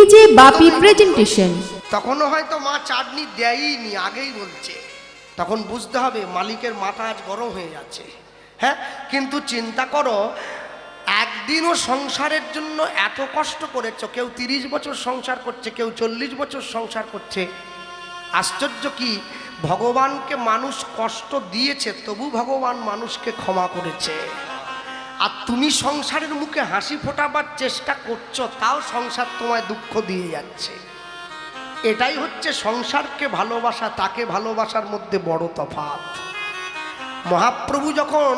DJ বাপি presentation. তখনও হয়তো মা চাটনি দেয়নি, আগেই বলছে। তখন বুঝতে হবে মালিকের মাথা আজ গরম হয়ে যাচ্ছে। হ্যাঁ, কিন্তু চিন্তা করো, একদিনও সংসারের জন্য এত কষ্ট করেছো। কেউ 30 বছর সংসার করছে, কেউ 40 বছর সংসার করছে। আশ্চর্য কি, ভগবানকে মানুষ কষ্ট দিয়েছে, তবু ভগবান মানুষকে ক্ষমা করেছে। আর তুমি সংসারের মুখে হাসি ফোটাবার চেষ্টা করছো, তাও সংসার তোমায় দুঃখ দিয়ে যাচ্ছে। এটাই হচ্ছে সংসারকে ভালোবাসা, তাকে ভালোবাসার মধ্যে বড় তফাৎ। মহাপ্রভু যখন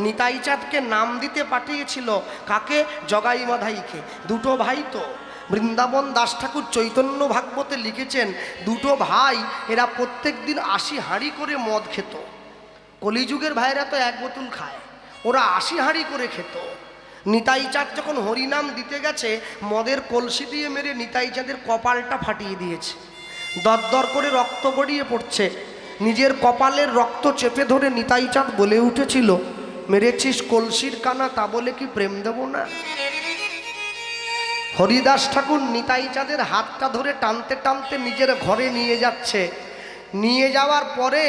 নিতাই চাঁদকে নাম দিতে পাঠিয়েছিল, কাকে? জগাই মাধাইকে। দুটো ভাই তো, বৃন্দাবন দাস ঠাকুর চৈতন্য ভাগবতে লিখেছেন, দুটো ভাই এরা প্রত্যেক দিন 80 হাঁড়ি করে মদ খেত। কলিযুগের ভাইরা তো 1 বোতল খায়, ওরা 80 হাঁড়ি করে খেত। নিতাই চাঁদ যখন হরিনাম দিতে গেছে, মদের কলসি দিয়ে মেরে নিতাই চাঁদের কপালটা ফাটিয়ে দিয়েছে। দরদর করে রক্ত গড়িয়ে পড়ছে। নিজের কপালের রক্ত চেপে ধরে নিতাই চাঁদ বলে উঠেছিল, মেরেছিস কলসির কানা, তা বলে কি প্রেম দেব না? হরিদাস ঠাকুর নিতাই চাঁদের হাতটা ধরে টানতে টানতে নিজের ঘরে নিয়ে যাচ্ছে। নিয়ে যাওয়ার পরে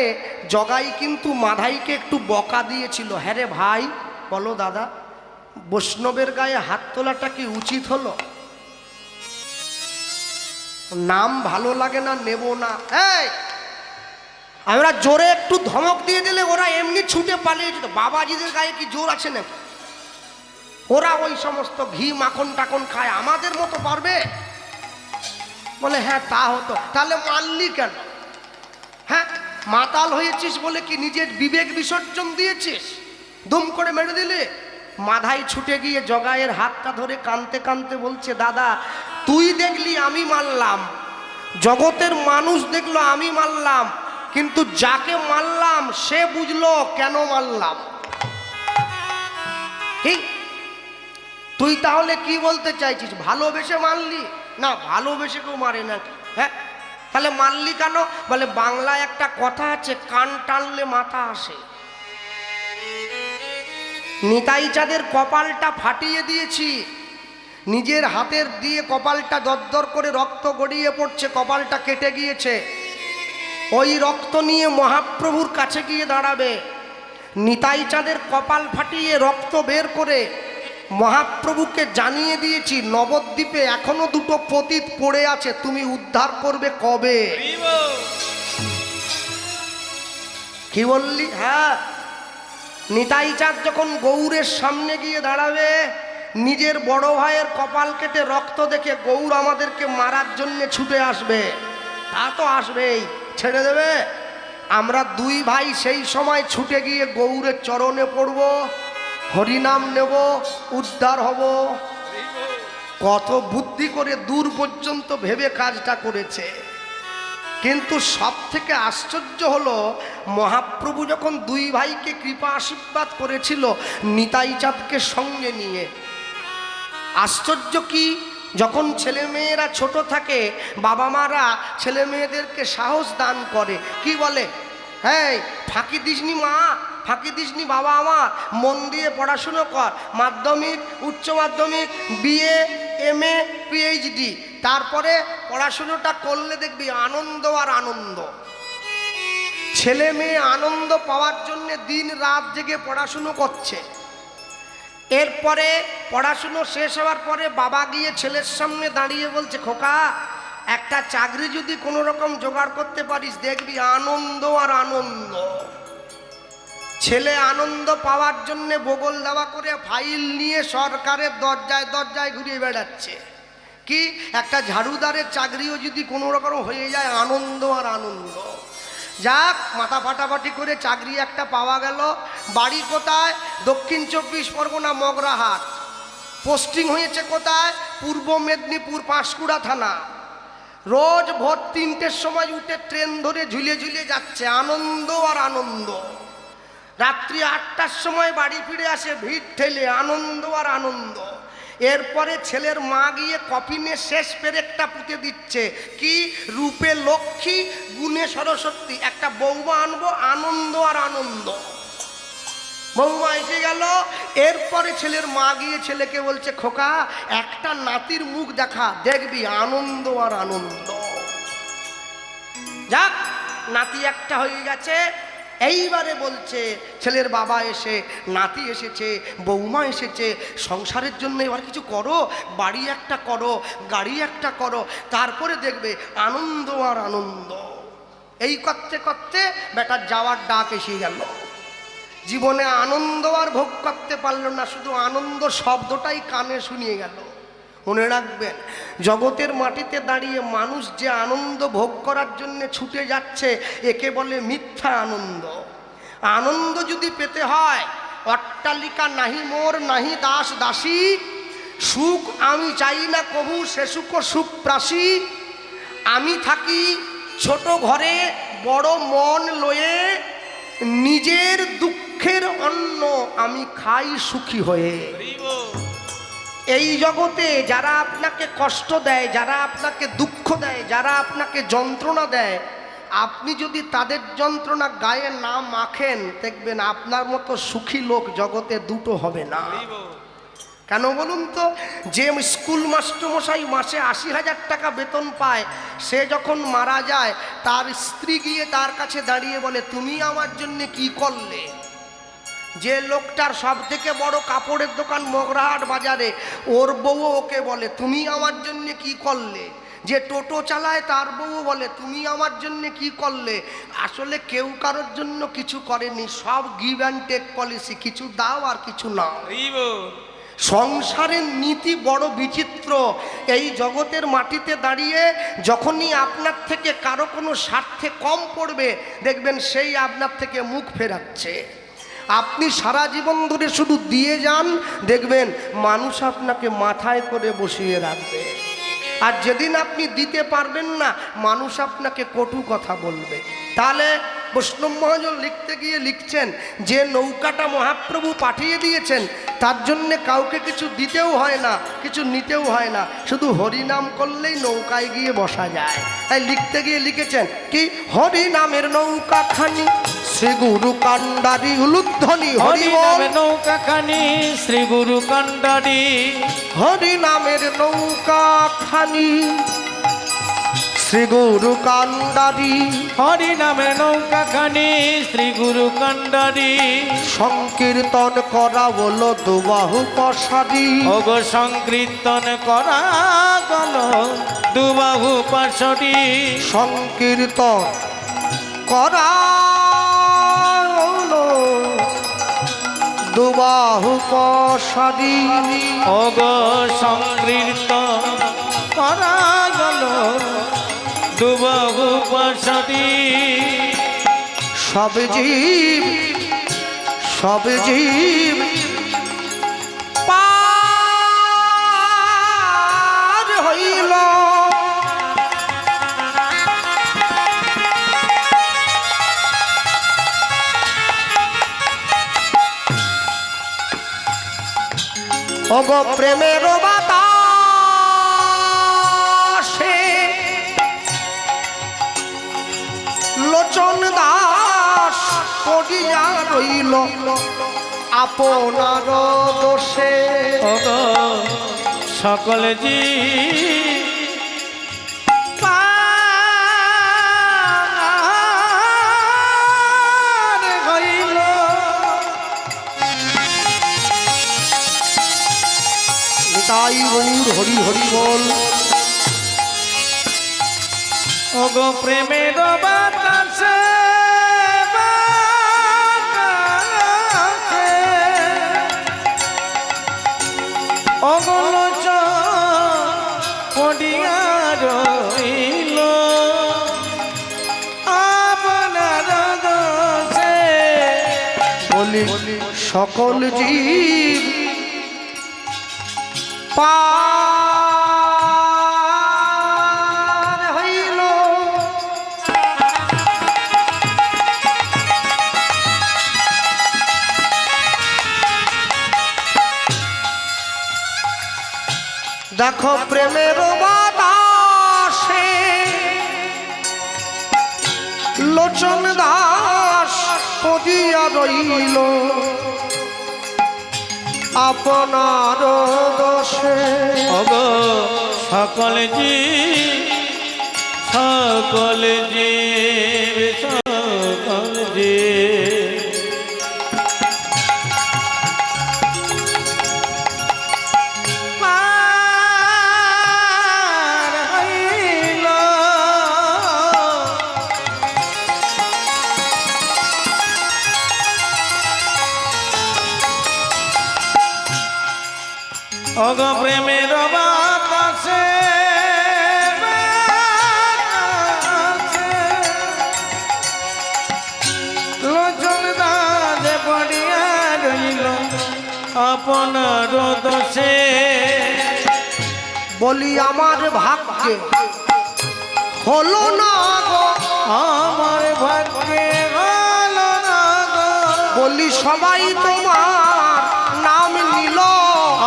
জগাই কিন্তু মাধাইকে একটু বকা দিয়েছিল। হ্যাঁ রে ভাই, বলো দাদা, বৈষ্ণবের গায়ে হাত তোলাটা কি উচিত হলো? নাম ভালো লাগে না, নেব না। এই, আমরা জোরে একটু ধমক দিয়ে দিলে ওরা এমনি ছুটে পালিয়ে যেত। বাবাজিদের গায়ে কি জোর আছে না? ওরা ওই সমস্ত ঘি মাখন টাখন খায়, আমাদের মতো পারবে? বলে হ্যাঁ তা হতো। তাহলে মানলি কেন? হ্যাঁ, মাতাল হয়েছিস বলে কি নিজের বিবেক বিসর্জন দিয়েছিস? দুম করে মেরে দিলে। মাধাই ছুটে গিয়ে জগাইয়ের হাতটা ধরে কাঁদতে কাঁদতে বলছে, দাদা তুই দেখলি আমি মারলাম, জগতের মানুষ দেখলো আমি মারলাম, কিন্তু যাকে মারলাম সে বুঝলো কেন মারলাম। কি তুই তাহলে কি বলতে চাইছিস? ভালোবেসে মারলি? না, ভালোবেসে কেউ মারে নাকি? হ্যাঁ, তাহলে মারলি কেন? বলে বাংলায় একটা কথা আছে, কান টানলে মাথা আসে। নিতাই চাঁদের কপালটা ফাটিয়ে দিয়েছি, নিজের হাতের দিয়ে কপালটা দরদর করে রক্ত গড়িয়ে পড়ছে, কপালটা কেটে গিয়েছে। ওই রক্ত নিয়ে মহাপ্রভুর কাছে গিয়ে দাঁড়াবে। নিতাই চাঁদের কপাল ফাটিয়ে রক্ত বের করে মহাপ্রভুকে জানিয়ে দিয়েছি, নবদ্বীপে এখনো 2টো পতিত পড়ে আছে, তুমি উদ্ধার করবে কবে? কি বললি? হ্যাঁ, নিতাই চাঁদ যখন গৌরের সামনে গিয়ে দাঁড়াবে, নিজের বড় ভাইয়ের কপাল কেটে রক্ত দেখে গৌর আমাদেরকে মারার জন্য ছুটে আসবে। তা তো আসবেই, ছেড়ে দেবে? আমরা 2 ভাই সেই সময় ছুটে গিয়ে গৌরের চরণে পড়ব, হরিনাম নেব, উদ্ধার হব। কত বুদ্ধি করে দূর পর্যন্ত ভেবে কাজটা করেছে। কিন্তু সব থেকে আশ্চর্য হলো, মহাপ্রভু যখন 2 ভাইকে কৃপা আশীর্বাদ করেছিল নিতাই চাঁদকে সঙ্গে নিয়ে, আশ্চর্য কি, যখন ছেলে মেয়েরা ছোট থাকে বাবা মারা ছেলে মেয়েদেরকে সাহস দান করে। কি বলে? হ্যাঁ, ফাঁকি দিসনি মা, ফাঁকি দিসনি বাবা, আমার মন দিয়ে পড়াশুনো কর, মাধ্যমিক, উচ্চ মাধ্যমিক, বিএ, এমএ, পিএইচডি, তারপরে পড়াশুনোটা করলে দেখবি আনন্দ আর আনন্দ। ছেলে মেয়ে আনন্দ পাওয়ার জন্য দিন রাত জেগে পড়াশুনো করছে। এরপরে পড়াশুনো শেষ হওয়ার পরে বাবা গিয়ে ছেলের সামনে দাঁড়িয়ে বলছে, খোকা একটা চাকরি যদি কোনো রকম জোগাড় করতে পারিস দেখবি আনন্দ আর আনন্দ। ছেলে আনন্দ পাওয়ার জন্য বগল দেওয়া করে ফাইল নিয়ে সরকারের দরজায় দরজায় ঘুরিয়ে বেড়াচ্ছে। কি, একটা ঝাড়ুদারের চাকরিও যদি কোনো রকম হয়ে যায় আনন্দ আর আনন্দ। যাক, মাথা ফাটাফাটি করে চাকরি একটা পাওয়া গেল। বাড়ি কোথায়? দক্ষিণ 24 পরগনা মগরাহাট। পোস্টিং হয়েছে কোথায়? পূর্ব মেদিনীপুর পাঁশকুড়া থানা। রোজ ভোর 3টের সময় উঠে ট্রেন ধরে ঝুলিয়ে ঝুলিয়ে যাচ্ছে, আনন্দ আর আনন্দ। রাত্রি 8টার সময় বাড়ি ফিরে আসে ভিড় ঠেলে, আনন্দ আর আনন্দ। এরপরে ছেলের মা গিয়ে কফিনে শেষ পেরেকটা পুঁতে দিচ্ছে। কি, রূপে লক্ষ্মী, গুণে সরস্বতী, একটা বৌমা আনবো, আনন্দ আর আনন্দ। বৌমা এসে গেল। এরপরে ছেলের মা গিয়ে ছেলেকে বলছে, খোকা একটা নাতির মুখ দেখা, দেখবি আনন্দ আর আনন্দ। যাক, নাতি একটা হয়ে গেছে। এইবারে বলছে ছেলের বাবা এসে, নাতি এসেছে, বৌমা এসেছে, সংসারের জন্য এবার কিছু করো, বাড়ি একটা করো, গাড়ি একটা করো, তারপরে দেখবে আনন্দ আর আনন্দ। এই করতে করতে বেটার যাওয়ার ডাক এসে গেল। জীবনে আনন্দ আর ভোগ করতে পারল না, শুধু আনন্দ শব্দটাই কানে শুনিয়ে গেল। মনে রাখবেন, জগতের মাটিতে দাঁড়িয়ে মানুষ যে আনন্দ ভোগ করার জন্য ছুটে যাচ্ছে, একে বলে মিথ্যা আনন্দ। আনন্দ যদি পেতে হয়, অট্টালিকা নাহি মোর, নাহি দাস দাসী, সুখ আমি চাই না কবু, সে সুখ সুখ প্রাসী। আমি থাকি ছোট ঘরে বড় মন লয়ে, নিজের দুঃখের অন্ন আমি খাই সুখী হয়ে। এই জগতে যারা আপনাকে কষ্ট দেয়, যারা আপনাকে দুঃখ দেয়, যারা আপনাকে যন্ত্রণা দেয়, আপনি যদি তাদের যন্ত্রণা গায়ে না মাখেন, দেখবেন আপনার মতো সুখী লোক জগতে দুটো হবে না। কেন বলুন তো? যে স্কুল মাস্টারমশাই মাসে 80,000 টাকা বেতন পায়, সে যখন মারা যায়, তার স্ত্রী গিয়ে তার কাছে দাঁড়িয়ে বলে, তুমি আমার জন্য কি করলে? যে লোকটার সব থেকে বড় কাপড়ের দোকান মগরাহাট বাজারে, ওর বউ ওকে বলে, তুমি আমার জন্য কি করলে? যে টোটো চালায় তার বউ বলে, তুমি আমার জন্য কি করলে? আসলে কেউ কারোর জন্য কিছু করেনি, সব গিভ অ্যান্ড টেক পলিসি, কিছু দাও আর কিছু নাও। সংসারের নীতি বড় বিচিত্র। এই জগতের মাটিতে দাঁড়িয়ে যখনই আপনার থেকে কারো কোনো স্বার্থে কম পড়বে, দেখবেন সেই আপনার থেকে মুখ ফেরাচ্ছে। আপনি সারা জীবন ধরে শুধু দিয়ে যান, দেখবেন মানুষ আপনাকে মাথায় করে বসিয়ে রাখবে। আর যেদিন আপনি দিতে পারবেন না, মানুষ আপনাকে কটু কথা বলবে। তাহলে বৈষ্ণব মহাজন লিখতে গিয়ে লিখছেন, যে নৌকাটা মহাপ্রভু পাঠিয়ে দিয়েছেন, তার জন্যে কাউকে কিছু দিতেও হয় না, কিছু নিতেও হয় না, শুধু হরিনাম করলেই নৌকায় গিয়ে বসা যায়। তাই লিখতে গিয়ে লিখেছেন কি, হরিনামের নৌকা খানি শ্রী গুরু কান্ডারি উলুধ্বনি, হরিনামের নৌকা খানি শ্রী গুরু কান্ডারি, হরিনামের নৌকা খানি শ্রী গুরু কান্ডারি, হরিনামের নৌকা খানি শ্রী গুরু কান্ডারি। সংকীর্তন করা বলো দুবাহু পাশারি, ওগো সংকীর্তন করা গেল দুবাহু পাশারি। সংকীর্তন করা দুবাহু পাশারি, ওগো সংকীর্তন করা গেল দুবাহু পাশারি। সব জীব সব জীব পার হইল, ওগো প্রেমের বাতাসে লোচন দাস পড়িয়া রইল আপনার দোষে। ওগো সকল জি তাই গৌর হরি হরি বল। ওগো প্রেমের বাতাসে বাতাসে, ওগো লোচন পড়িয়া রইল আপনার দোষে। বলি সকল জীব পার হইল, দেখো প্রেমের বাতাসে লোচন দাস পদিয়া রইল আপনার দোষে ওগো সকল জীব সকল জীব সকল জীব পার হইল ওগো প্রেমের বাতাসে লোচন দাদে পড়িয়া রইল আপনার দোষে বলি আমার ভাগ্যে হলো না গো, আমার ভাগ্যে হলো না গো বলি সবাই তোমার নাম নিল,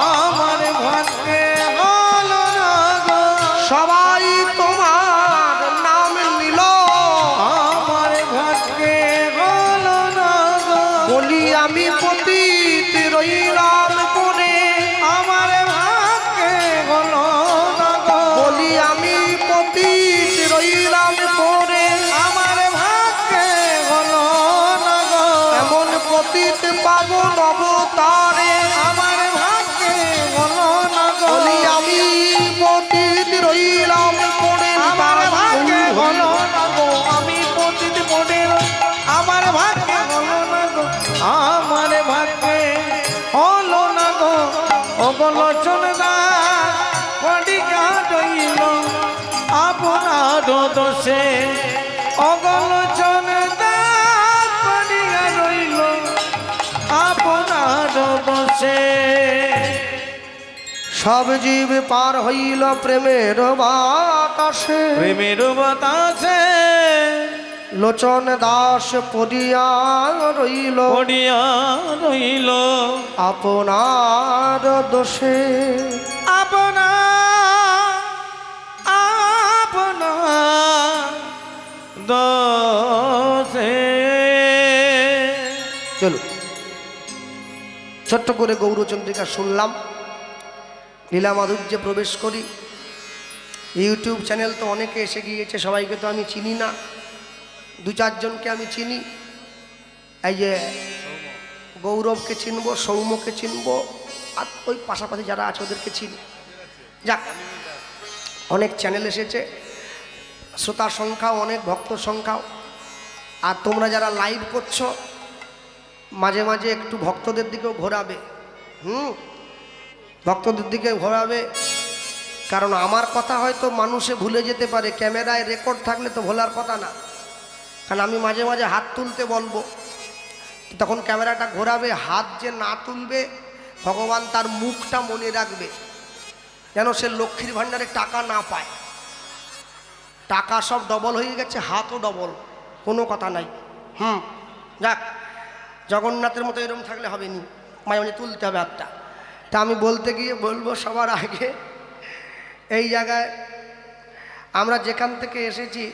আমার ভাগ্যে হলো না গো সবাই তোমার নাম নিল, আমার ভাগ্যে হলো না গো বলি আমি পতিত রইলাম পড়ে, আমার ভাগ্যে হলো না গো বলি আমি পতিত রইলাম পড়ে, আমার ভাগ্যে হলো না গো এমন পতিত পাবো নবতারে, আমার ভাগ্যে হলো না গো বলি আমি পতিত রইলাম পড়ে, আমার ভাগ্যে হলো না গো আমি পতিত পড়ে আমার ভাগ্যে হলো না গো আমার ভাগ্যে হলো না গো ওগো লোচন দাস পড়িয়া রইল আপনার দোষে ওগো লোচন দাস পড়িয়া রইল আপনার দোষে সব জীব পার হইল প্রেমের বাতাসে, প্রেমের বাতাসে লোচন দাস পড়িয়া রইল পড়িয়া রইল আপনার দোষে, আপনা আপনা দোষে চলো ছোট্ট করে গৌরচন্দ্রিকা শুনলাম, লীলা মাধুর্যে প্রবেশ করি। ইউটিউব চ্যানেল তো অনেকে এসে গিয়েছে, সবাইকে তো আমি চিনি না, দু চারজনকে আমি চিনি। এই যে গৌরবকে চিনবো, সৌম্যকে চিনবো, আর ওই পাশাপাশি যারা আছে ওদেরকে চিনি। যাক, অনেক চ্যানেল এসেছে, শ্রোতার সংখ্যাও অনেক, ভক্ত সংখ্যাও। আর তোমরা যারা লাইভ করছো মাঝে মাঝে একটু ভক্তদের দিকেও ঘোরাবে, ভক্তদের দিকে ঘোরাবে, কারণ আমার কথা হয়তো মানুষে ভুলে যেতে পারে, ক্যামেরায় রেকর্ড থাকলে তো ভোলার কথা না। কারণ আমি মাঝে মাঝে হাত তুলতে বলবো, তখন ক্যামেরাটা ঘোরাবে, হাত যে না তুলবে ভগবান তার মুখটা মনে রাখবে, যেন সে লক্ষ্মীর ভাণ্ডারে টাকা না পায়। টাকা সব ডবল হয়ে গেছে, হাতও ডবল, কোনো কথা নাই। যাক, জগন্নাথের মতো এরকম থাকলে হবে নি, মাঝে মাঝে তুলতে হবে হাতটা। তা আমি বলতে গিয়ে বলবো, সবার আগে এই জায়গায় আমরা যেখান থেকে এসেছি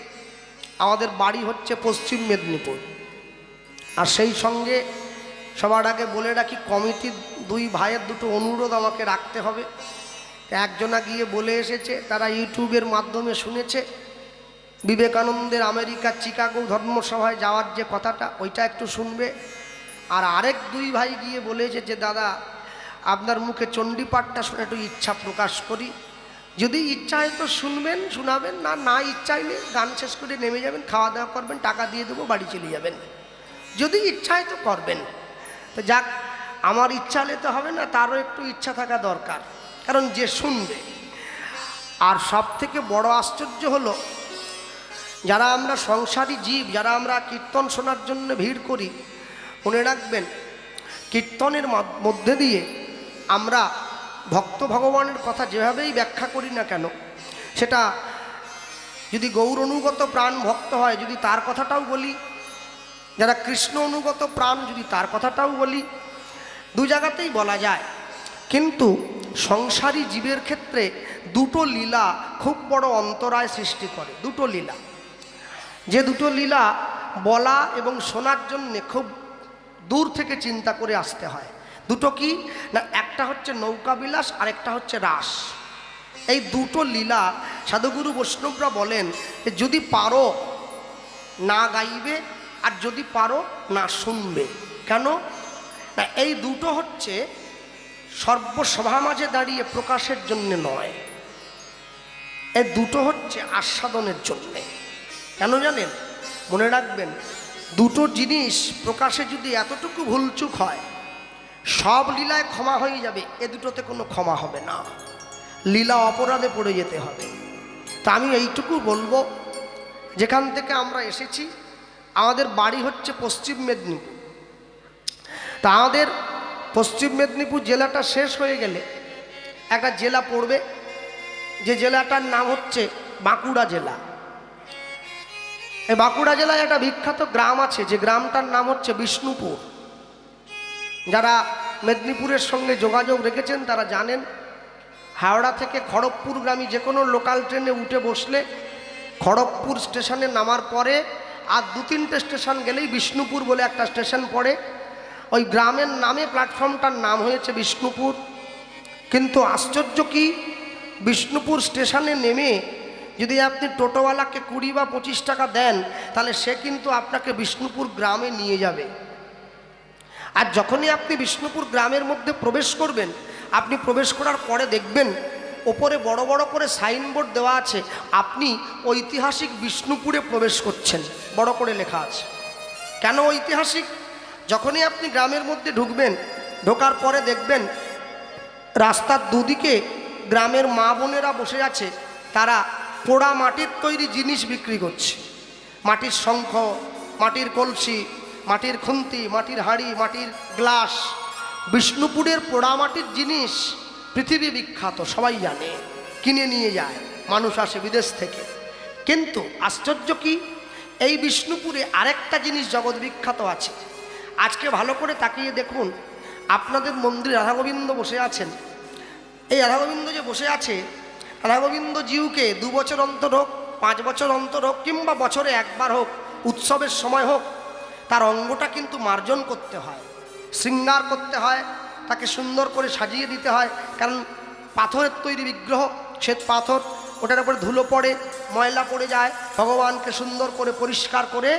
আমাদের বাড়ি হচ্ছে পশ্চিম মেদিনীপুর। আর সেই সঙ্গে সবার আগে বলে রাখি, কমিটির দুই ভাইয়ের দুটো অনুরোধ আমাকে রাখতে হবে। একজনা গিয়ে বলে এসেছে, তারা ইউটিউবের মাধ্যমে শুনেছে বিবেকানন্দের আমেরিকার চিকাগো ধর্মসভায় যাওয়ার যে কথাটা, ওইটা একটু শুনবে। আর আরেক দুই ভাই গিয়ে বলেছে যে দাদা আপনার মুখে চণ্ডীপাঠটা শুনে একটু ইচ্ছা প্রকাশ করি, যদি ইচ্ছা হয় তো শুনবেন, শোনাবেন, না না ইচ্ছা হলে গান শেষ করে নেমে যাবেন, খাওয়া দাওয়া করবেন, টাকা দিয়ে দেবো, বাড়ি চলে যাবেন, যদি ইচ্ছা হয় তো করবেন। তো যাক, আমার ইচ্ছা হলে তো হবে না, তারও একটু ইচ্ছা থাকা দরকার, কারণ যে শুনবে। আর সব থেকে বড় আশ্চর্য হলো, যারা আমরা সংসারী জীব, যারা আমরা কীর্তন শোনার জন্য ভিড় করি, মনে রাখবেন কীর্তনের মধ্যে দিয়ে আমরা ভক্ত ভগবানের কথা যেভাবেই ব্যাখ্যা করি না কেন, সেটা যদি গৌর অনুগত প্রাণ ভক্ত হয়, যদি তার কথাটাও বলি, যারা কৃষ্ণ অনুগত প্রাণ যদি তার কথাটাও বলি, দু জায়গাতেই বলা যায়। কিন্তু সংসারী জীবের ক্ষেত্রে দুটো লীলা খুব বড় অন্তরায় সৃষ্টি করে। দুটো লীলা, যে দুটো লীলা বলা এবং শোনার জন্যে খুব দূর থেকে চিন্তা করে আসতে হয়। দুটো কি না, একটা হচ্ছে নৌকা বিলাস আর একটা হচ্ছে রাস। এই দুটো লীলা সাধুগুরু বৈষ্ণবরা বলেন যে যদি পারো না গাইবে আর যদি পারো না শুনবে। কেন না, এই দুটো হচ্ছে সর্বসভা মাঝে দাঁড়িয়ে প্রকাশের জন্য নয়, এই দুটো হচ্ছে আস্বাদনের জন্যে। কেন জানেন? মনে রাখবেন, দুটো জিনিস প্রকাশে যদি এতটুকু ভুলচুক হয় সব লীলায় ক্ষমা হয়ে যাবে, এ দুটোতে কোনো ক্ষমা হবে না, লীলা অপরাধে পড়ে যেতে হবে। তা আমি এইটুকু বলবো, যেখান থেকে আমরা এসেছি আমাদের বাড়ি হচ্ছে পশ্চিম মেদিনীপুর। তা আমাদের পশ্চিম মেদিনীপুর জেলাটা শেষ হয়ে গেলে একটা জেলা পড়বে, যে জেলাটার নাম হচ্ছে বাঁকুড়া জেলা। এই বাঁকুড়া জেলায় একটা বিখ্যাত গ্রাম আছে, যে গ্রামটার নাম হচ্ছে বিষ্ণুপুর। যারা মেদিনীপুরের সঙ্গে যোগাযোগ রেখেছেন তারা জানেন, হাওড়া থেকে খড়গপুরগামী যে কোনো লোকাল ট্রেনে উঠে বসলে খড়গপুর স্টেশনে নামার পরে আর 2-3টে স্টেশন গেলেই বিষ্ণুপুর বলে একটা স্টেশন পড়ে। ওই গ্রামের নামে প্ল্যাটফর্মটার নাম হয়েছে বিষ্ণুপুর। কিন্তু আশ্চর্য কি, বিষ্ণুপুর স্টেশনে নেমে যদি আপনি টোটোওয়ালাকে 20 বা 25 টাকা দেন, তাহলে সে কিন্তু আপনাকে বিষ্ণুপুর গ্রামে নিয়ে যাবে। আর যখনই আপনি বিষ্ণুপুর গ্রামের মধ্যে প্রবেশ করবেন, আপনি প্রবেশ করার পরে দেখবেন ওপরে বড় বড় করে সাইনবোর্ড দেওয়া আছে, আপনি ঐতিহাসিক বিষ্ণুপুরে প্রবেশ করছেন, বড় করে লেখা আছে। কেন ঐতিহাসিক? যখনই আপনি গ্রামের মধ্যে ঢুকবেন, ঢোকার পরে দেখবেন রাস্তার দুদিকে গ্রামের মা বোনেরা বসে আছে, তারা পোড়া মাটির তৈরি জিনিস বিক্রি করছে। মাটির শঙ্খ, মাটির কলসি, মাটির খুন্তি, মাটির হাঁড়ি, মাটির গ্লাস। বিষ্ণুপুরের পোড়া মাটির জিনিস পৃথিবী বিখ্যাত, সবাই জানে, কিনে নিয়ে যায় মানুষ, আসে বিদেশ থেকে। কিন্তু আশ্চর্য কি, এই বিষ্ণুপুরে আরেকটা জিনিস জগৎ বিখ্যাত আছে। আজকে ভালো করে তাকিয়ে দেখুন, আপনাদের মন্দিরে রাধাগোবিন্দ বসে আছেন। এই রাধাগোবিন্দ যে বসে আছে, রাধাগোবিন্দ জিউকে 2 বছর অন্তর হোক, 5 বছর অন্তর হোক, কিংবা বছরে একবার হোক, উৎসবের সময় হোক, তার অঙ্গটা কিন্তু মার্জন করতে হয়, শৃঙ্গার করতে হয়, তাকে সুন্দর করে সাজিয়ে দিতে হয়। কারণ পাথরের তৈরি বিগ্রহ, শ্বেত পাথর, ওটার উপরে ধুলো পড়ে, ময়লা পড়ে যায়। ভগবানকে সুন্দর করে পরিষ্কার করে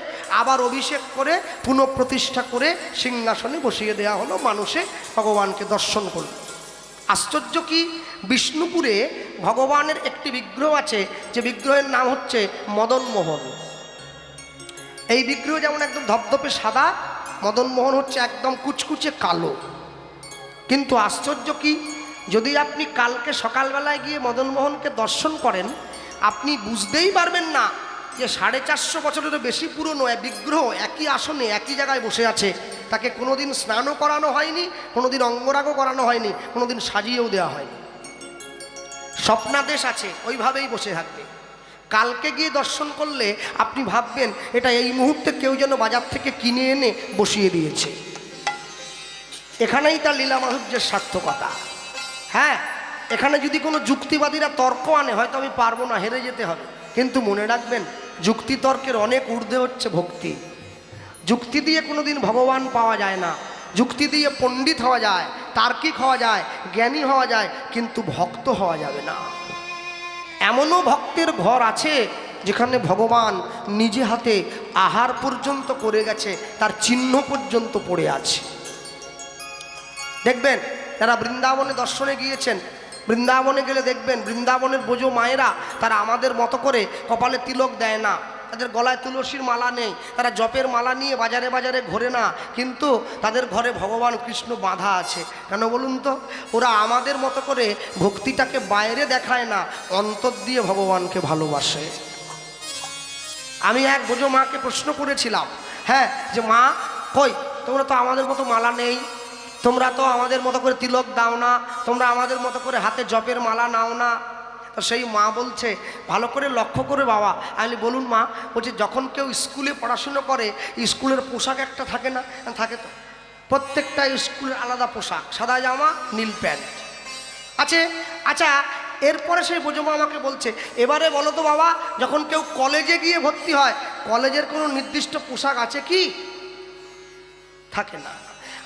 আবার অভিষেক করে পুনঃপ্রতিষ্ঠা করে সিংহাসনে বসিয়ে দেওয়া হলো, মানুষে ভগবানকে দর্শন করল। আশ্চর্য কি, বিষ্ণুপুরে ভগবানের একটি বিগ্রহ আছে, যে বিগ্রহের নাম হচ্ছে মদন মোহন। এই বিগ্রহ যেমন একদম ধপধপে সাদা, মদন মোহন হচ্ছে একদম কুচকুচে কালো। কিন্তু আশ্চর্য কি, যদি আপনি কালকে সকালবেলায় গিয়ে মদন মোহনকে দর্শন করেন, আপনি বুঝতেই পারবেন না যে 450 বছরেরও বেশি পুরনো বিগ্রহ একই আসনে একই জায়গায় বসে আছে। তাকে কোনোদিন স্নানও করানো হয়নি, কোনোদিন অঙ্গরাগও করানো হয়নি, কোনোদিন সাজিয়েও দেওয়া হয়নি। স্বপ্নাদেশ আছে, ওইভাবেই বসে থাকবে। কালকে গিয়ে দর্শন করলে আপনি ভাববেন এটা এই মুহূর্তে কেউ যেন বাজার থেকে কিনে এনে বসিয়ে দিয়েছে। এখানেই তার লীলা মাধুর্যের সার্থকতা। হ্যাঁ, এখানে যদি কোনো যুক্তিবাদীরা তর্ক আনে, হয়তো আমি পারবো না, হেরে যেতে হবে। কিন্তু মনে রাখবেন, যুক্তি তর্কের অনেক ঊর্ধ্বে হচ্ছে ভক্তি। যুক্তি দিয়ে কোনোদিন ভগবান পাওয়া যায় না। যুক্তি দিয়ে পণ্ডিত হওয়া যায়, তার্কিক হওয়া যায়, জ্ঞানী হওয়া যায়, কিন্তু ভক্ত হওয়া যাবে না। এমনও ভক্তের ঘর আছে যেখানে ভগবান নিজে হাতে আহার পর্যন্ত করে গেছে, তার চিহ্ন পর্যন্ত পড়ে আছে। দেখবেন যারা বৃন্দাবনে দর্শনে গিয়েছেন, বৃন্দাবনে গেলে দেখবেন বৃন্দাবনের বোঝো মায়েরা তারা আমাদের মতো করে কপালে তিলক দেয় না, তাদের গলায় তুলসীর মালা নেই, তারা জপের মালা নিয়ে বাজারে বাজারে ঘোরে না, কিন্তু তাদের ঘরে ভগবান কৃষ্ণ বাঁধা আছে। কেন বলুন তো? ওরা আমাদের মতো করে ভক্তিটাকে বাইরে দেখায় না, অন্তর দিয়ে ভগবানকে ভালোবাসে। আমি এক বোঝো মাকে প্রশ্ন করেছিলাম, হ্যাঁ, যে মা কই তোমরা তো আমাদের মতো মালা নেই, তোমরা তো আমাদের মতো করে তিলক দাও না, তোমরা আমাদের মতো করে হাতে জপের মালা নাও না। তো সেই মা বলছে, ভালো করে লক্ষ্য করে বাবা। আমি বলুন মা? বলছে যখন কেউ স্কুলে পড়াশুনো করে, স্কুলের পোশাক একটা থাকে না? থাকে তো, প্রত্যেকটা স্কুলের আলাদা পোশাক, সাদা জামা, নীল প্যান্ট আছে। আচ্ছা, এরপরে সেই বোঝমা আমাকে বলছে, এবারে বলো তো বাবা, যখন কেউ কলেজে গিয়ে ভর্তি হয়, কলেজের কোনো নির্দিষ্ট পোশাক আছে কি? থাকে না।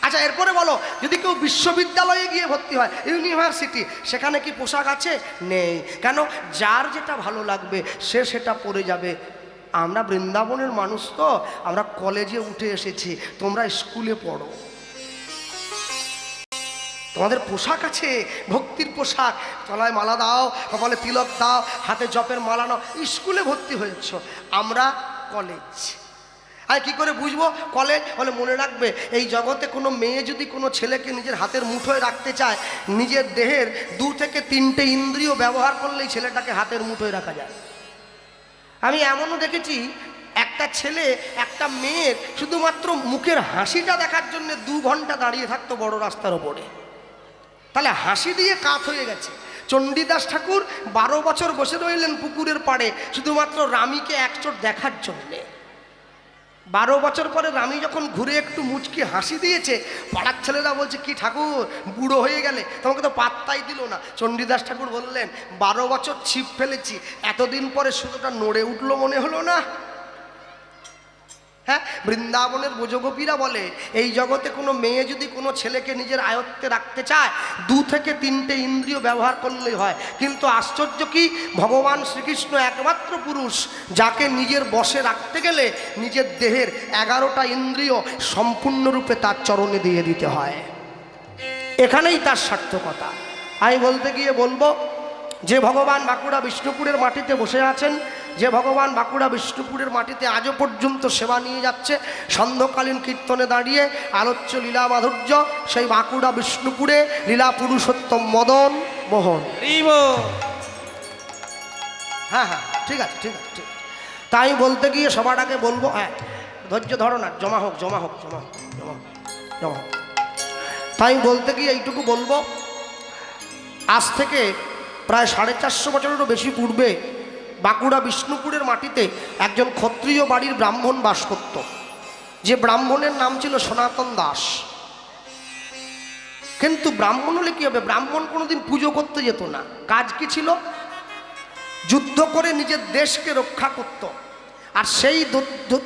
আচ্ছা এরপরে বলো, যদি কেউ বিশ্ববিদ্যালয়ে গিয়ে ভর্তি হয়, ইউনিভার্সিটি, সেখানে কি পোশাক আছে? নেই। কেন? যার যেটা ভালো লাগবে সে সেটা পরে যাবে। আমরা বৃন্দাবনের মানুষ তো, আমরা কলেজে উঠে এসেছি, তোমরা স্কুলে পড়ো, তোমাদের পোশাক আছে, ভক্তির পোশাক, তলায় মালা দাও, কপালে তিলক দাও, হাতে জপের মালা নাও, স্কুলে ভর্তি হয়েছ। আমরা কলেজ। আর কি করে বুঝবো কলেজ? বলে মনে রাখবে, এই জগতে কোনো মেয়ে যদি কোনো ছেলেকে নিজের হাতের মুঠোয় রাখতে চায়, নিজের দেহের 2 থেকে 3টে ইন্দ্রিয় ব্যবহার করলেই ছেলেটাকে হাতের মুঠোয় রাখা যায়। আমি এমনও দেখেছি, একটা ছেলে একটা মেয়ের শুধুমাত্র মুখের হাসিটা দেখার জন্য 2 ঘন্টা দাঁড়িয়ে থাকতো বড় রাস্তার ওপরে। তাহলে হাসি দিয়ে কাত হয়ে গেছে। চণ্ডীদাস ঠাকুর 12 বছর বসে রইলেন পুকুরের পাড়ে শুধুমাত্র রামীকে একচোট দেখার জন্যে। 12 বছর পরে রামী যখন ঘুরে একটু মুচকি হাসি দিয়েছে, পাড়ার ছেলেরা বলছে, কি ঠাকুর বুড়ো হয়ে গেলে, তোমাকে তো পাত্তাই দিল না। চণ্ডীদাস ঠাকুর বললেন, 12 বছর ছিপ ফেলেছি, এতদিন পরে শুধুটা নড়ে উঠলো মনে হলো না? হ্যাঁ, বৃন্দাবনের ব্রজগোপীরা বলে, এই জগতে কোনো মেয়ে যদি কোনো ছেলেকে নিজের আয়ত্তে রাখতে চায় 2 থেকে 3টে ইন্দ্রিয় ব্যবহার করলেই হয়। কিন্তু আশ্চর্য কি, ভগবান শ্রীকৃষ্ণ একমাত্র পুরুষ যাকে নিজের বশে রাখতে গেলে নিজের দেহের 11টা ইন্দ্রিয় সম্পূর্ণরূপে তার চরণে দিয়ে দিতে হয়। এখানেই তার সার্থকতা। আমি বলতে গিয়ে বলবো, যে ভগবান বাঁকুড়া বিষ্ণুপুরের মাটিতে বসে আছেন, যে ভগবান বাঁকুড়া বিষ্ণুপুরের মাটিতে আজও পর্যন্ত সেবা নিয়ে যাচ্ছে, সান্ধ্যকালীন কীর্তনে দাঁড়িয়ে আলোচ্য লীলা মাধুর্য, সেই বাঁকুড়া বিষ্ণুপুরে লীলা পুরুষোত্তম মদন মোহন। হ্যাঁ হ্যাঁ, ঠিক আছে ঠিক আছে ঠিক আছে। তাই বলতে গিয়ে সবার আগে বলবো, হ্যাঁ ধৈর্য ধরো না, জমা হোক জমা হোক জমা হোক জমা হোক জমা হোক। তাই বলতে গিয়ে এইটুকু বলবো, আজ থেকে প্রায় 450 বছরেরও বেশি পূর্বে বাঁকুড়া বিষ্ণুপুরের মাটিতে একজন ক্ষত্রিয় বাড়ির ব্রাহ্মণ বাস করত, যে ব্রাহ্মণের নাম ছিল সনাতন দাস। কিন্তু ব্রাহ্মণ হলে কি হবে, ব্রাহ্মণ কোনোদিন পুজো করতে যেত না। কাজ কি ছিল? যুদ্ধ করে নিজের দেশকে রক্ষা করত। আর সেই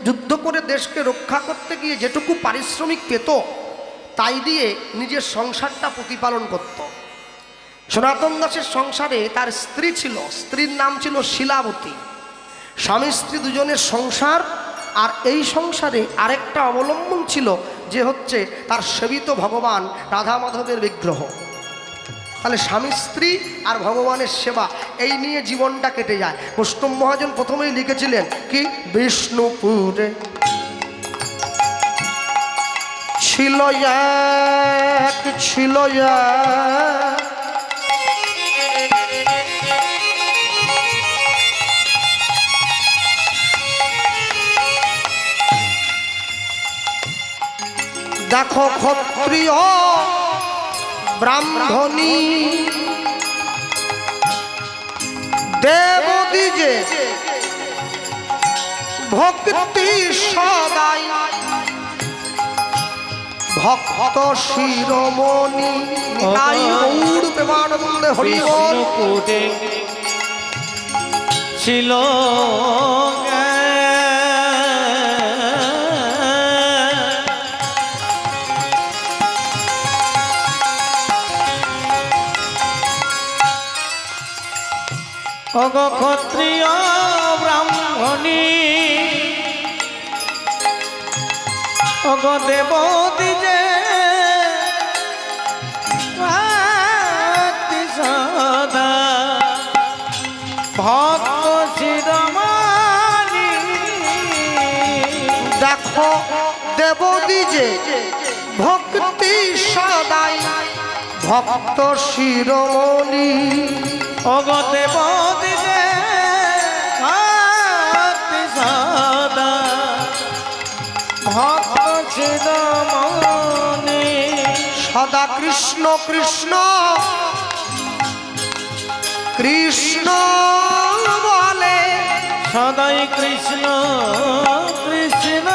যুদ্ধ করে দেশকে রক্ষা করতে গিয়ে যেটুকু পারিশ্রমিক পেত, তাই দিয়ে নিজের সংসারটা প্রতিপালন করত। সনাতন দাসের সংসারে তার স্ত্রী ছিল, স্ত্রীর নাম ছিল শিলাবতী। স্বামী স্ত্রী দুজনের সংসার, আর এই সংসারে আরেকটা অবলম্বন ছিল, যে হচ্ছে তার সেবিত ভগবান রাধা মাধবের বিগ্রহ। তাহলে স্বামী স্ত্রী আর ভগবানের সেবা, এই নিয়ে জীবনটা কেটে যায়। বৈষ্ণব মহাজন প্রথমেই লিখেছিলেন কি, বিষ্ণুপুরে ছিল এক, ছিল এক দেখো ক্ষত্রিয় ব্রাহ্মণী দেবদ্বিজে ভক্তি সদাই ভক্ত শিরোমণি তাই গৌর প্রেমানন্দে হরি বল ছিল অগ ক্ষত্রিয় ব্রাহ্মণী অগ দেবদ্বিজে সদা ভক্ত শিরোমণি। দেখো দেবদ্বিজে ভক্তি সদাই ভক্ত শিরোমণি অগতে বদিতে ভক্তি সদা ভক্ত শিরোমণি। সদা কৃষ্ণ কৃষ্ণ কৃষ্ণ বলে, সদাই কৃষ্ণ কৃষ্ণ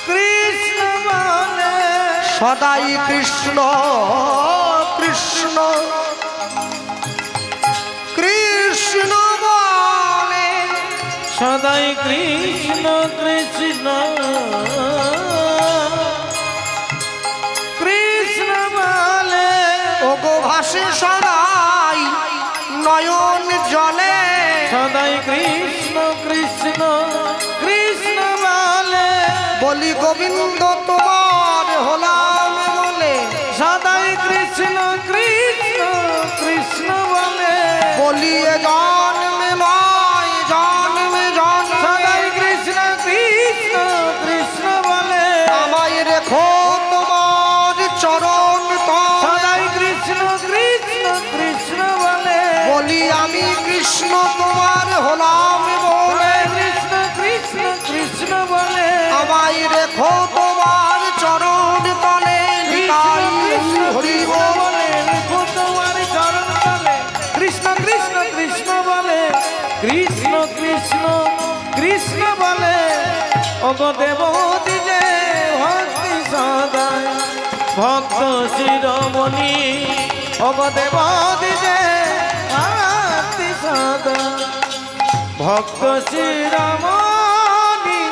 কৃষ্ণ বলে, সদাই কৃষ্ণ কৃষ্ণ কৃষ্ণ বলে। সদাই কৃষ্ণ কৃষ্ণ কৃষ্ণ বলে ওগো ভাসে সদাই নয়ন জলে সদাই কৃষ্ণ কৃষ্ণ কৃষ্ণ বলে বলি গোবিন্দ তোমার হলাম বলে সদাই কৃষ্ণ কৃষ্ণ কৃষ্ণ বলে বলি এ জন্মে নয় জন্মে জন্মে সদাই কৃষ্ণ কৃষ্ণ কৃষ্ণ বলে আমায় রেখো তোমার চরণ তলে সদাই কৃষ্ণ কৃষ্ণ কৃষ্ণ বলে বলি আমি কৃষ্ণ তোমার হলাম বলে কৃষ্ণ কৃষ্ণ কৃষ্ণ বলে আমায় রেখো তোমার চরণ তলে নিতাই হরি বল। বলে রেখো তোমার চরণ তলে কৃষ্ণ কৃষ্ণ কৃষ্ণ বলে কৃষ্ণ কৃষ্ণ কৃষ্ণ বলে ওগো দেবতী যে ভক্তি সদায় ভক্ত শিরোমণি ওগো দেবতী যে ভক্তি সদায় ভক্ত শিরোমণি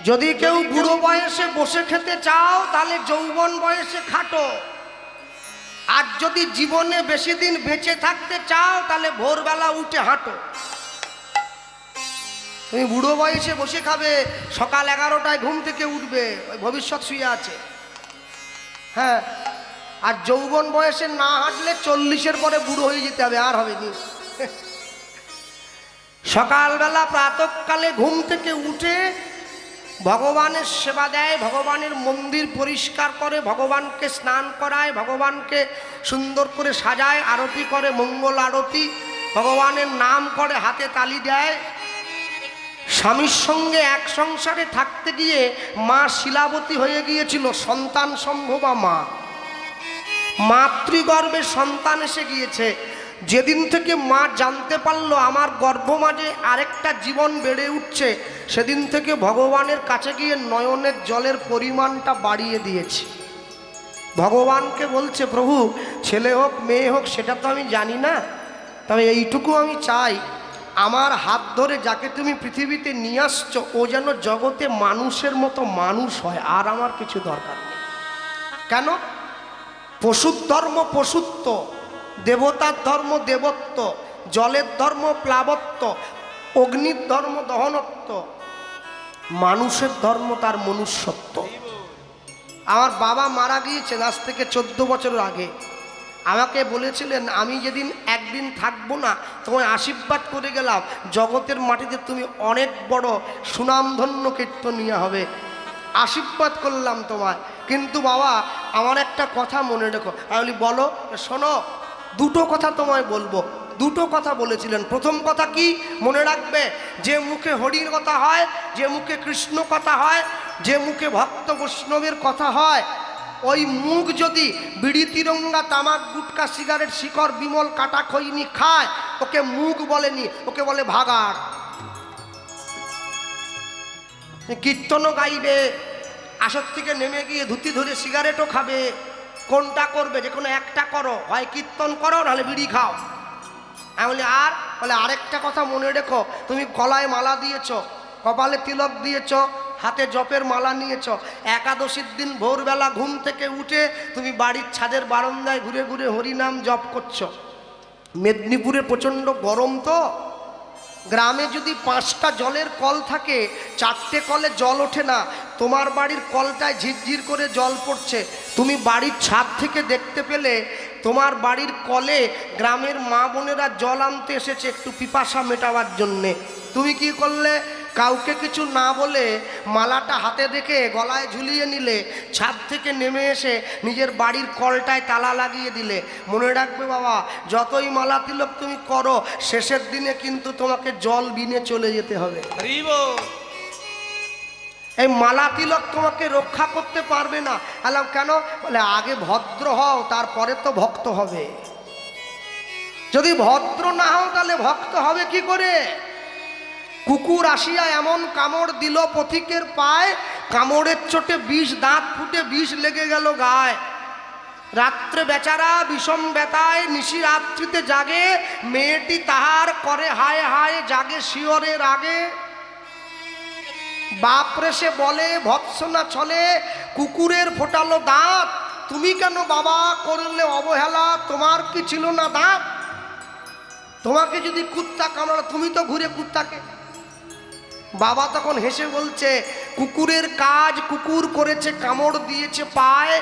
যদি কেউ বুড়ো বয়সে বসে খেতে চাও তাহলে যৌবন বয়সে খাটো, আর যদি জীবনে বেশি দিন বেঁচে থাকতে চাও তাহলে ভোরবেলা উঠে হাঁটো। তুমি বুড়ো বয়সে বসে খাবে, সকাল 11টায় ঘুম থেকে উঠবে, ওই ভবিষ্যৎ শুয়ে আছে। হ্যাঁ, আর যৌবন বয়সে না হাঁটলে 40-এর পরে বুড়ো হয়ে যেতে হবে, আর হবে নি। সকালবেলা প্রাতঃকালে ঘুম থেকে উঠে ভগবানের সেবা দেয়, ভগবানের মন্দির পরিষ্কার করে, ভগবানকে স্নান করায়, ভগবানকে সুন্দর করে সাজায়, আরতি করে, মঙ্গল আরতি, ভগবানের নাম করে, হাতে তালি দেয়। স্বামীর সঙ্গে এক সংসারে থাকতে গিয়ে মা শিলাবতী হয়ে গিয়েছিল, সন্তান সম্ভবা মা, মাতৃগর্ভে সন্তান এসে গিয়েছে। যেদিন থেকে মা জানতে পারলো আমার গর্ভ মাঝে আরেকটা জীবন বেড়ে উঠছে, সেদিন থেকে ভগবানের কাছে গিয়ে নয়নের জলের পরিমাণটা বাড়িয়ে দিয়েছে। ভগবানকে বলছে, প্রভু ছেলে হোক মেয়ে হোক সেটা তো আমি জানি না, তবে এইটুকু আমি চাই, আমার হাত ধরে যাকে তুমি পৃথিবীতে নিয়ে আসছো ও যেন জগতে মানুষের মতো মানুষ হয়, আর আমার কিছু দরকার নেই। কেন? পশুর ধর্ম পশুত্ব, দেবতার ধর্ম দেবত্ব, জলের ধর্ম প্লাবত্ব, অগ্নির ধর্ম দহনত্ব, মানুষের ধর্ম তার মনুষ্যত্ব। আমার বাবা মারা গিয়েছেন আজ থেকে 14 বছর আগে। আমাকে বলেছিলেন, আমি যেদিন একদিন থাকবো না তোমায় আশীর্বাদ করে গেলাম, জগতের মাটিতে তুমি অনেক বড় সুনামধন্য কীর্তনীয়া হবে, আশীর্বাদ করলাম তোমায়। কিন্তু বাবা আমার একটা কথা মনে রেখো। আমি বলি বলো। শোনো, দুটো কথা তোমায় বলবো। দুটো কথা বলেছিলেন। প্রথম কথা কি মনে রাখবে, যে মুখে হরির কথা হয়, যে মুখে কৃষ্ণ কথা হয়, যে মুখে ভক্ত বৈষ্ণবের কথা হয়, ওই মুখ যদি বিড়ি তিরঙ্গা তামাক গুটকা সিগারেট শিকড় বিমল কাটা খৈনি খায়, ওকে মুখ বলেনি, ওকে বলে ভাগাড়। কীর্তনও গাইবে, আসর থেকে নেমে গিয়ে ধুতি ধরে সিগারেটও খাবে, কোনটা করবে? যে কোনো একটা করো, হয় কীর্তন করো নাহলে বিড়ি খাও। আমি বলি আর বলে আরেকটা কথা মনে রেখো, তুমি গলায় মালা দিয়েছ, কপালে তিলক দিয়েছ, হাতে জপের মালা নিয়েছ, একাদশীর দিন ভোরবেলা ঘুম থেকে উঠে তুমি বাড়ির ছাদের বারান্দায় ঘুরে ঘুরে হরিনাম জপ করছো। মেদিনীপুরে প্রচণ্ড গরম, তো গ্রামে যদি 5টা জলের কল থাকে, 4টে কলে জল ওঠে না, তোমার বাড়ির কলটায় ঝিরঝির করে জল পড়ছে, তুমি বাড়ির ছাদ থেকে দেখতে পেলে তোমার বাড়ির কলে গ্রামের মা বোনেরা জল আনতে এসেছে একটু পিপাসা মেটাবার জন্যে। তুমি কি করলে? কাউকে কিছু না বলে মালাটা হাতে রেখে গলায় ঝুলিয়ে নিলে, ছাদ থেকে নেমে এসে নিজের বাড়ির কলটায় তালা লাগিয়ে দিলে। মনে রাখবে বাবা, যতই মালা তিলক তুমি করো, শেষের দিনে কিন্তু তোমাকে জল বিনে চলে যেতে হবে। এই মালা তিলক তোমাকে রক্ষা করতে পারবে না। আলাম কেন? বলে আগে ভদ্র হও, তারপরে তো ভক্ত হবে। যদি ভদ্র না হও তাহলে ভক্ত হবে কি করে? কুকুর আসিয়া এমন কামড় দিল পথিকের পায়, কামড়ের চোটে 20 দাঁত ফুটে 20 লেগে গেল গায়ে। রাত্রে বেচারা বিষম ব্যথায় নিশি রাত্রিতে জাগে, মেয়েটি তাহার করে হায় হায়, জাগে শিয়রের আগে। বাপরে সে বলে ভৎসনা ছলে, কুকুরের ফোটালো দাঁত, তুমি কেন বাবা করলে অবহেলা, তোমার কি ছিল না দাঁত? তোমাকে যদি কুত্তা কামড়া, তুমি তো ঘুরে কুত্তাকে। বাবা তখন হেসে বলছে, কুকুরের কাজ কুকুর করেছে, কামড় দিয়েছে পায়,